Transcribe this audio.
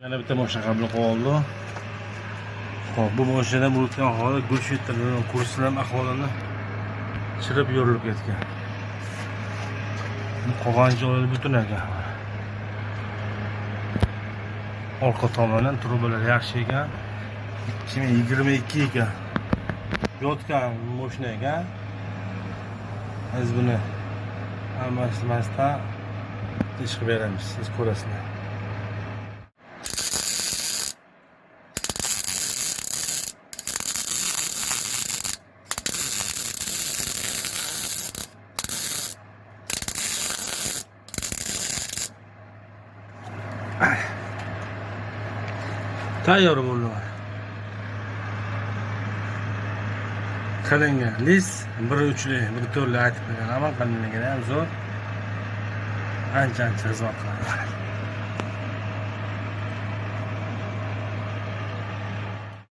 Yana bitta mashina qabul qildi. Xo'p, bu mashinada bo'layotgan aholi Gulshetlarning kursidan aholini chirib yorilib ketgan. Qolgan joylar butun ekan. Orqa tomondan trubalar yaxshi ekan. 2022 ekan. Yotgan mashina ekan. Biz buni almashtirmasdan ish qilib beramiz. Siz ko'rasizlar. Tayyor bo'ldi. Qilingan lis bir uchli, bir to'rtli aytib bergan. Hamma qilingani ham zo'r. Ancha xizmat qiladi.